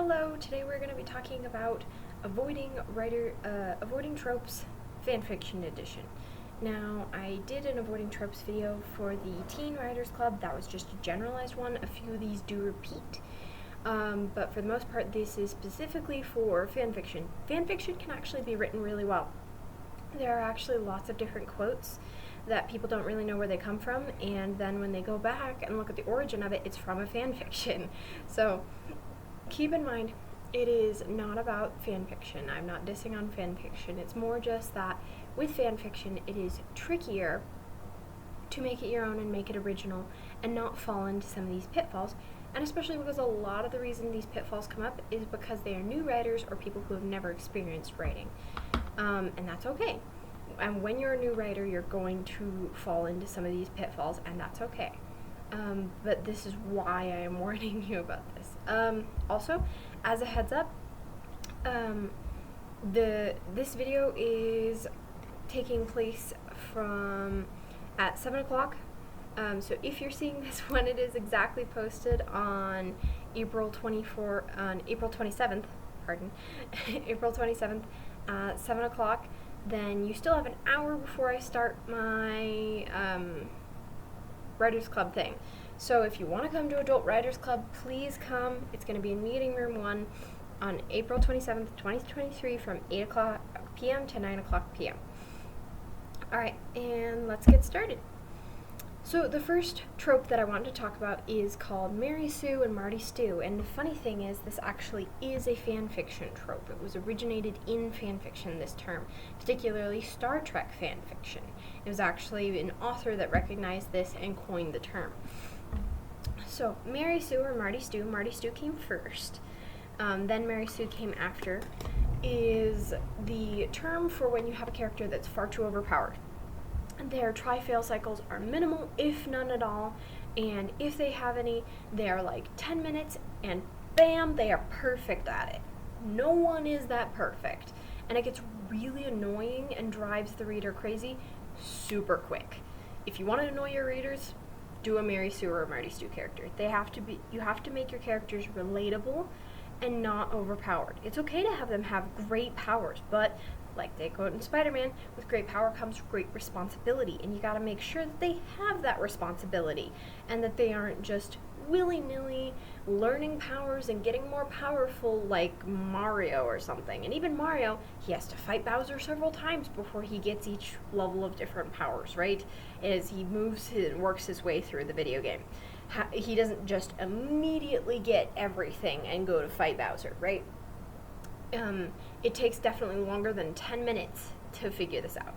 Hello, today we're going to be talking about avoiding tropes fanfiction edition. Now, I did an avoiding tropes video for the Teen Writers Club. That was just a generalized one. A few of these do repeat. But for the most part, this is specifically for fanfiction. Fanfiction can actually be written really well. There are actually lots of different quotes that people don't really know where they come from, and then when they go back and look at the origin of it, it's from a fanfiction. So keep in mind, it is not about fanfiction. I'm not dissing on fanfiction. It's more just that with fanfiction, it is trickier to make it your own and make it original and not fall into some of these pitfalls. And especially because a lot of the reason these pitfalls come up is because they are new writers or people who have never experienced writing. And that's okay. And when you're a new writer, you're going to fall into some of these pitfalls, and that's okay. But this is why I am warning you about this. Also, as a heads up, this video is taking place at 7 o'clock. So if you're seeing this when it is exactly posted on April 27th, April 27th at 7 o'clock, then you still have an hour before I start my Writers Club thing. So if you want to come to Adult Writers Club, please come. It's going to be in Meeting Room 1 on April 27th, 2023 from 8 o'clock p.m. to 9 o'clock p.m. Alright, and let's get started. So the first trope that I wanted to talk about is called Mary Sue and Marty Stew, and the funny thing is this actually is a fanfiction trope. It was originated in fanfiction, this term, particularly Star Trek fanfiction. It was actually an author that recognized this and coined the term. So Mary Sue or Marty Stew came first, then Mary Sue came after, is the term for when you have a character that's far too overpowered. Their try-fail cycles are minimal, if none at all, and if they have any, they are like 10 minutes, and bam, they are perfect at it. No one is that perfect, and it gets really annoying and drives the reader crazy super quick. If you want to annoy your readers, do a Mary Sue or a Marty Stew character. You have to make your characters relatable and not overpowered. It's okay to have them have great powers, but like they quote in Spider-Man, with great power comes great responsibility, and you gotta make sure that they have that responsibility and that they aren't just willy-nilly learning powers and getting more powerful like Mario or something. And even Mario, he has to fight Bowser several times before he gets each level of different powers, right? As he works his way through the video game. He doesn't just immediately get everything and go to fight Bowser, right? It takes definitely longer than 10 minutes to figure this out.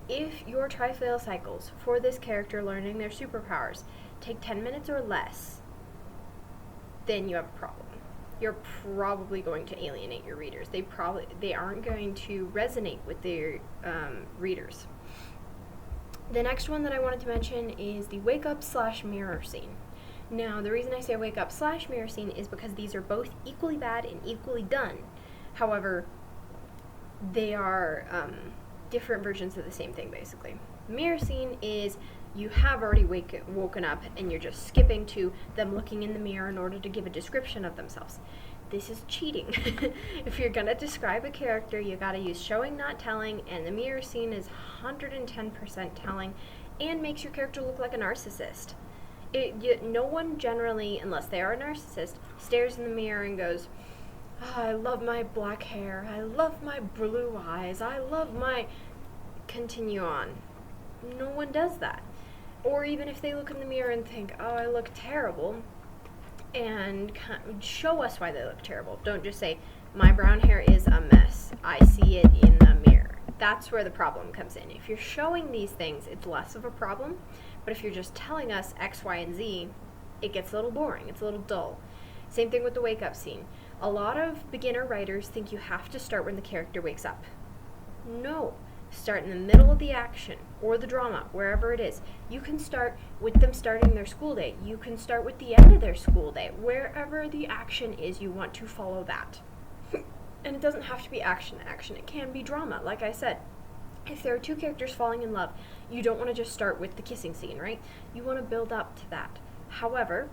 If your try-fail cycles for this character learning their superpowers take 10 minutes or less, then you have a problem. You're probably going to alienate your readers. They aren't going to resonate with their readers. The next one that I wanted to mention is the wake up / mirror scene. Now, the reason I say wake up / mirror scene is because these are both equally bad and equally done. However, they are different versions of the same thing, basically. Mirror scene is you have already woken up and you're just skipping to them looking in the mirror in order to give a description of themselves. This is cheating. If you're going to describe a character, you got to use showing, not telling, and the mirror scene is 110% telling and makes your character look like a narcissist. No one generally, unless they are a narcissist, stares in the mirror and goes, "Oh, I love my black hair, I love my blue eyes, I love my..." Continue on. No one does that. Or even if they look in the mirror and think, "Oh, I look terrible," and show us why they look terrible. Don't just say, "My brown hair is a mess, I see it in the mirror." That's where the problem comes in. If you're showing these things, it's less of a problem, but if you're just telling us X, Y, and Z, it gets a little boring, it's a little dull. Same thing with the wake-up scene. A lot of beginner writers think you have to start when the character wakes up. No. Start in the middle of the action or the drama, wherever it is. You can start with them starting their school day. You can start with the end of their school day. Wherever the action is, you want to follow that. And it doesn't have to be action. It can be drama, like I said. If there are two characters falling in love, you don't want to just start with the kissing scene, right? You want to build up to that. However,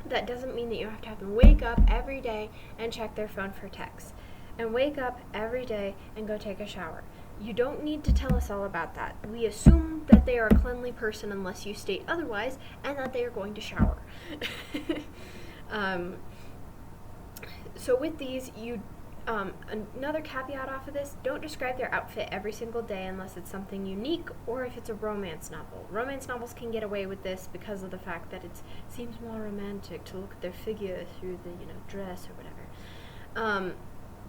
That doesn't mean that you have to have them wake up every day and check their phone for texts, and wake up every day and go take a shower. You don't need to tell us all about that. We assume that they are a cleanly person unless you state otherwise, and that they are going to shower. So with these, another caveat off of this, don't describe their outfit every single day unless it's something unique or if it's a romance novel. Romance novels can get away with this because of the fact that it seems more romantic to look at their figure through the, dress or whatever.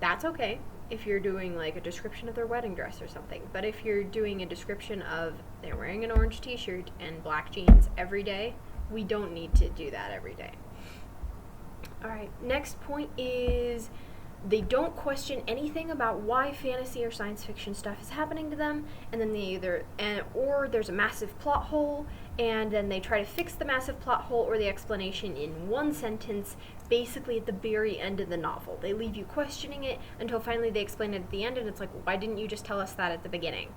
That's okay if you're doing like a description of their wedding dress or something. But if you're doing a description of they're wearing an orange t-shirt and black jeans every day, we don't need to do that every day. Alright, next point is they don't question anything about why fantasy or science fiction stuff is happening to them, and then or there's a massive plot hole, and then they try to fix the massive plot hole or the explanation in one sentence, basically at the very end of the novel. They leave you questioning it until finally they explain it at the end, and it's like, why didn't you just tell us that at the beginning?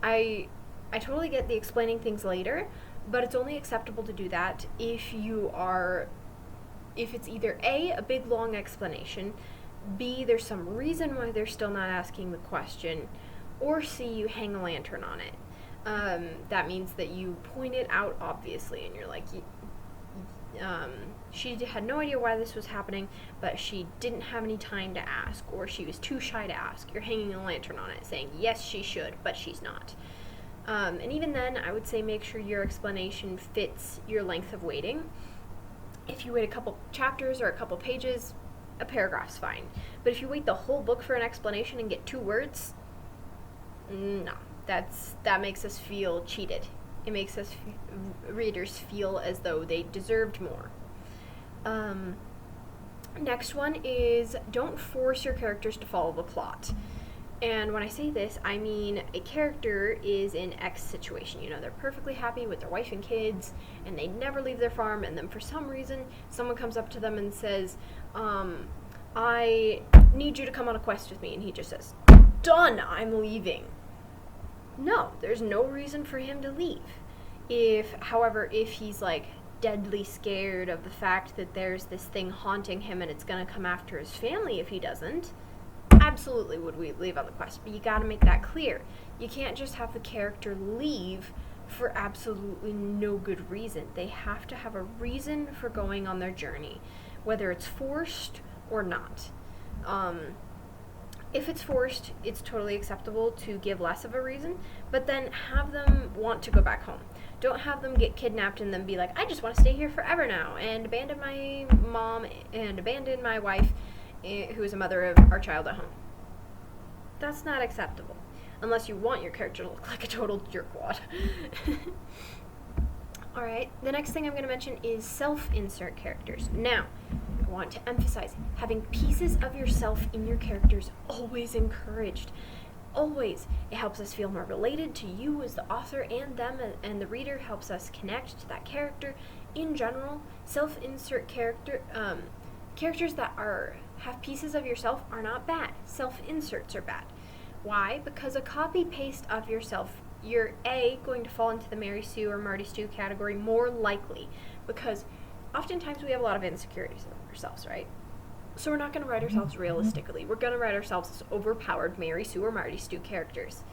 I totally get the explaining things later, but it's only acceptable to do that if it's either A, a big long explanation, B, there's some reason why they're still not asking the question, or C, you hang a lantern on it. That means that you point it out obviously, and you're like, she had no idea why this was happening, but she didn't have any time to ask, or she was too shy to ask. You're hanging a lantern on it, saying, yes, she should, but she's not. And even then, I would say make sure your explanation fits your length of waiting. If you wait a couple chapters or a couple pages, a paragraph's fine. But if you wait the whole book for an explanation and get 2 words, no, that makes us feel cheated. It makes us readers feel as though they deserved more. Next one is don't force your characters to follow the plot. And when I say this, I mean a character is in X situation. They're perfectly happy with their wife and kids, and they never leave their farm, and then for some reason, someone comes up to them and says, I need you to come on a quest with me. And he just says, done, I'm leaving. No, there's no reason for him to leave. However, if he's like deadly scared of the fact that there's this thing haunting him and it's going to come after his family if he doesn't, absolutely would we leave on the quest, but you gotta make that clear. You can't just have the character leave for absolutely no good reason. They have to have a reason for going on their journey, whether it's forced or not. If it's forced, it's totally acceptable to give less of a reason, but then have them want to go back home. Don't have them get kidnapped and then be like, I just want to stay here forever now, and abandon my mom and abandon my wife, who is a mother of our child at home. That's not acceptable, unless you want your character to look like a total jerkwad. Alright, the next thing I'm going to mention is self-insert characters. Now, I want to emphasize, having pieces of yourself in your characters always encouraged. Always. It helps us feel more related to you as the author and them, and the reader helps us connect to that character. In general, self-insert characters that have pieces of yourself are not bad. Self-inserts are bad. Why? Because a copy-paste of yourself, you're A, going to fall into the Mary Sue or Marty Stu category more likely, because oftentimes we have a lot of insecurities of ourselves, right? So we're not going to write ourselves realistically. We're going to write ourselves as overpowered Mary Sue or Marty Stu characters.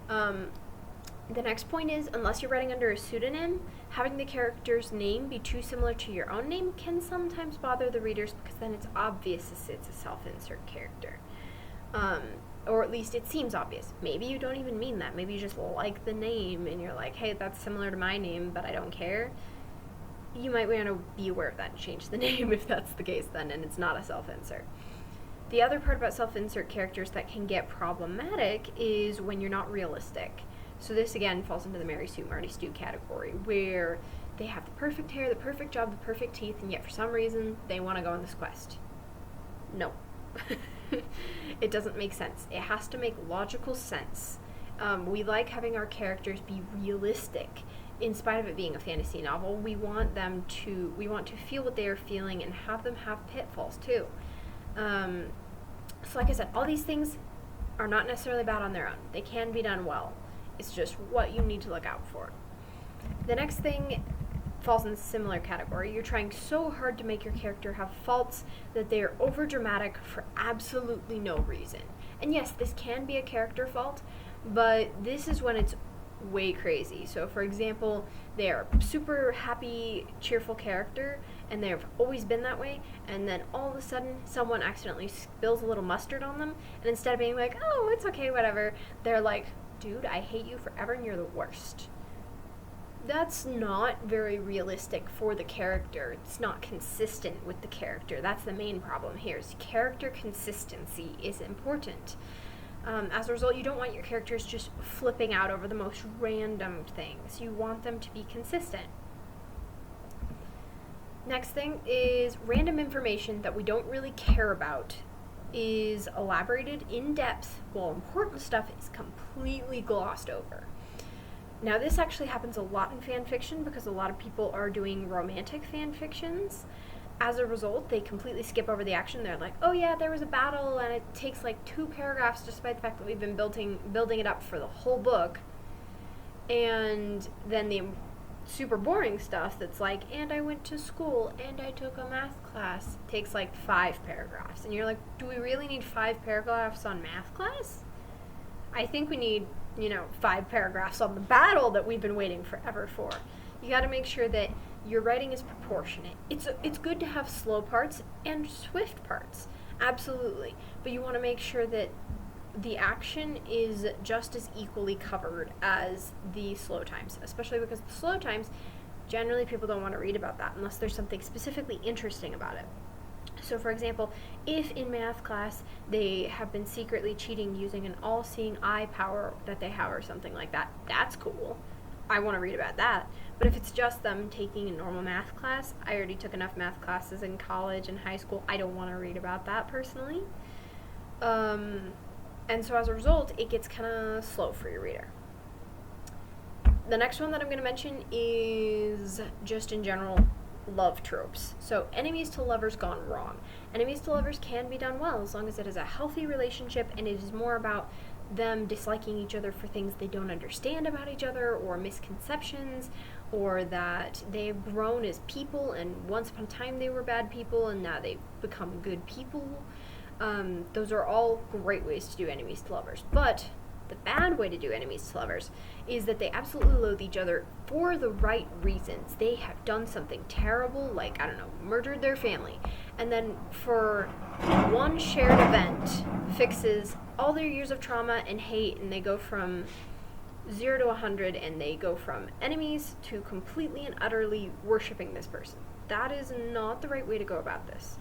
The next point is, unless you're writing under a pseudonym, having the character's name be too similar to your own name can sometimes bother the readers, because then it's obvious it's a self-insert character. Or at least it seems obvious. Maybe you don't even mean that. Maybe you just like the name and you're like, hey, that's similar to my name, but I don't care. You might want to be aware of that and change the name if that's the case then, and it's not a self-insert. The other part about self-insert characters that can get problematic is when you're not realistic. So this again falls into the Mary Sue, Marty Stu category, where they have the perfect hair, the perfect job, the perfect teeth, and yet for some reason they want to go on this quest. No. It doesn't make sense. It has to make logical sense. We like having our characters be realistic. In spite of it being a fantasy novel, we want to feel what they are feeling and have them have pitfalls too. So like I said, all these things are not necessarily bad on their own. They can be done well. It's just what you need to look out for. The next thing falls in a similar category. You're trying so hard to make your character have faults that they are overdramatic for absolutely no reason. And yes, this can be a character fault, but this is when it's way crazy. So for example, they're a super happy, cheerful character, and they've always been that way, and then all of a sudden someone accidentally spills a little mustard on them, and instead of being like, oh, it's okay, whatever, they're like, dude, I hate you forever and you're the worst. That's not very realistic for the character. It's not consistent with the character. That's the main problem here, is character consistency is important. As a result, you don't want your characters just flipping out over the most random things. You want them to be consistent. Next thing is random information that we don't really care about is elaborated in depth, while important stuff is completely glossed over. Now, this actually happens a lot in fan fiction because a lot of people are doing romantic fan fictions. As a result, they completely skip over the action. They're like, oh yeah, there was a battle, and it takes like 2 paragraphs despite the fact that we've been building it up for the whole book. And then the super boring stuff that's like, and I went to school, and I took a math class, takes like 5 paragraphs. And you're like, do we really need 5 paragraphs on math class? I think we need, 5 paragraphs on the battle that we've been waiting forever for. You gotta make sure that your writing is proportionate. It's good to have slow parts and swift parts, absolutely. But you want to make sure that the action is just as equally covered as the slow times, especially because the slow times, generally people don't want to read about that unless there's something specifically interesting about it. So for example, if in math class they have been secretly cheating using an all-seeing eye power that they have or something like that, that's cool. I want to read about that. But if it's just them taking a normal math class, I already took enough math classes in college and high school, I don't want to read about that personally. And so as a result, it gets kind of slow for your reader. The next one that I'm going to mention is just in general love tropes. So enemies to lovers gone wrong. Enemies to lovers can be done well as long as it is a healthy relationship and it is more about them disliking each other for things they don't understand about each other or misconceptions, or that they've grown as people and once upon a time they were bad people and now they've become good people. Those are all great ways to do enemies to lovers. But the bad way to do enemies to lovers is that they absolutely loathe each other for the right reasons. They have done something terrible, like, murdered their family. And then for one shared event fixes all their years of trauma and hate, and they go from 0 to 100, and they go from enemies to completely and utterly worshiping this person. That is not the right way to go about this.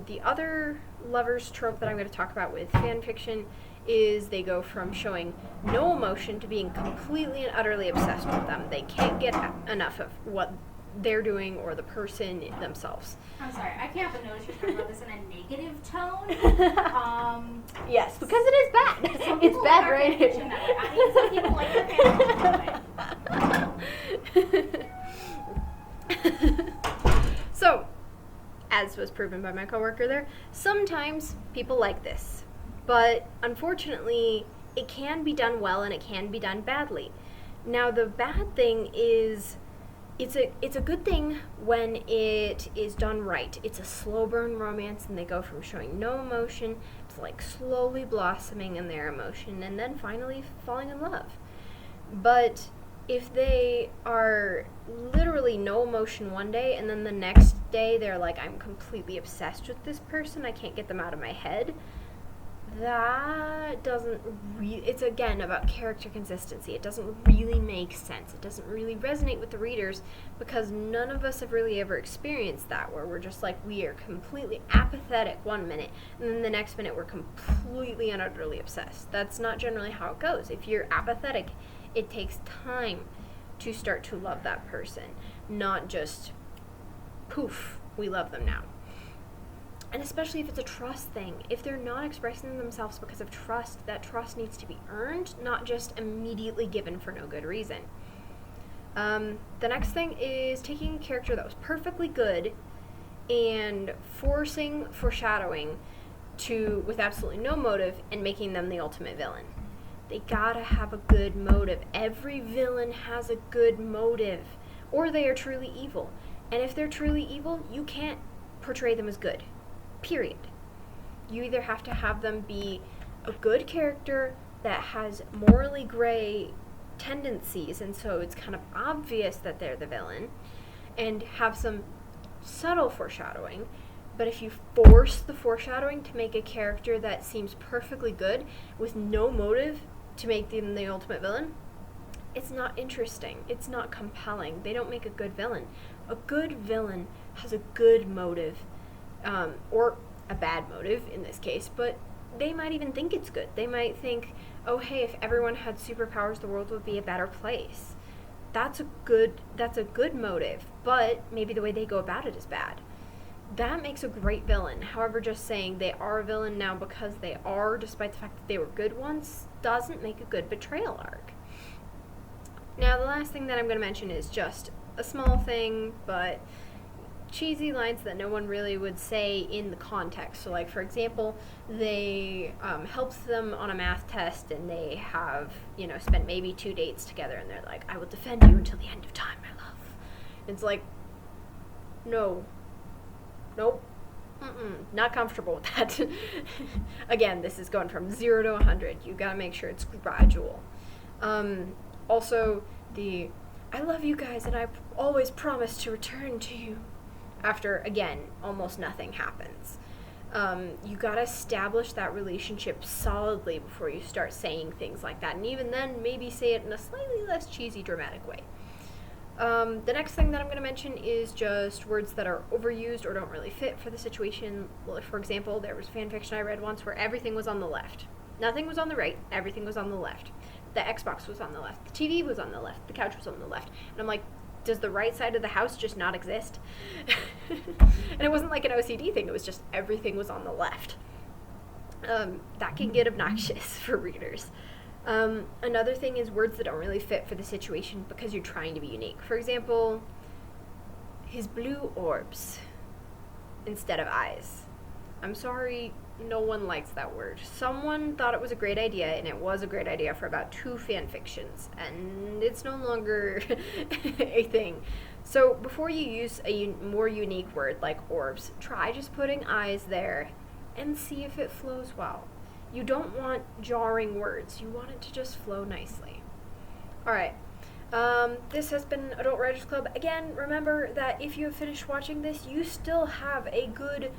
The other lovers trope that I'm going to talk about with fan fiction is they go from showing no emotion to being completely and utterly obsessed with them. They can't get enough of what they're doing or the person themselves. I'm sorry, I can't but notice you're talking about this in a negative tone. Yes, because it is bad. It's bad, right? I mean, some people like their family that way. So, as was proven by my coworker there, sometimes people like this. But unfortunately, it can be done well and it can be done badly. Now, the bad thing is it's a good thing when it is done right. It's a slow burn romance and they go from showing no emotion to like slowly blossoming in their emotion and then finally falling in love. But if they are literally no emotion one day and then the next day they're like, I'm completely obsessed with this person, I can't get them out of my head, that doesn't it's again about character consistency. It doesn't really make sense. It doesn't really resonate with the readers because none of us have really ever experienced that, where we're just like, we are completely apathetic one minute and then the next minute we're completely and utterly obsessed. That's not generally how it goes. If you're apathetic, it takes time to start to love that person, not just poof, we love them now. And especially if it's a trust thing. If they're not expressing themselves because of trust, that trust needs to be earned, not just immediately given for no good reason. The next thing is taking a character that was perfectly good and forcing foreshadowing with absolutely no motive and making them the ultimate villain. They gotta have a good motive. Every villain has a good motive. or they are truly evil. And if they're truly evil, you can't portray them as good. Period. You either have to have them be a good character that has morally gray tendencies, and so it's kind of obvious that they're the villain, and have some subtle foreshadowing. But if you force the foreshadowing to make a character that seems perfectly good with no motive to make them the ultimate villain, it's not interesting. It's not compelling. They don't make a good villain. A good villain has a good motive, or a bad motive in this case, but they might even think it's good. They might think, oh hey, if everyone had superpowers, the world would be a better place. That's a good motive, but maybe the way they go about it is bad. That makes a great villain. However, just saying they are a villain now because they are, despite the fact that they were good once, doesn't make a good betrayal arc. Now, the last thing that I'm going to mention is just a small thing, but cheesy lines that no one really would say in the context. So, like, for example, they helps them on a math test, and they have, spent maybe 2 dates together, and they're like, I will defend you until the end of time, my love. It's like, no. Nope. Not comfortable with that. Again, this is going from 0 to 100. You gotta make sure it's gradual. Also, I love you guys and I always promise to return to you. After, again, almost nothing happens. You gotta establish that relationship solidly before you start saying things like that. And even then, maybe say it in a slightly less cheesy, dramatic way. The next thing that I'm going to mention is just words that are overused or don't really fit for the situation. Well, for example, there was fanfiction I read once where everything was on the left. Nothing was on the right, everything was on the left. The Xbox was on the left, the TV was on the left, the couch was on the left. And I'm like, does the right side of the house just not exist? And it wasn't like an OCD thing, it was just everything was on the left. That can get obnoxious for readers. Another thing is words that don't really fit for the situation because you're trying to be unique. For example, his blue orbs instead of eyes. I'm sorry, no one likes that word. Someone thought it was a great idea, and it was a great idea for about 2 fanfictions, and it's no longer a thing. So before you use a more unique word like orbs, try just putting eyes there and see if it flows well. You don't want jarring words. You want it to just flow nicely. Alright. This has been Adult Writers Club. Again, remember that if you have finished watching this, you still have a good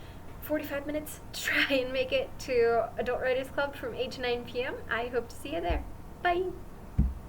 45 minutes to try and make it to Adult Writers Club from 8 to 9 p.m. I hope to see you there. Bye!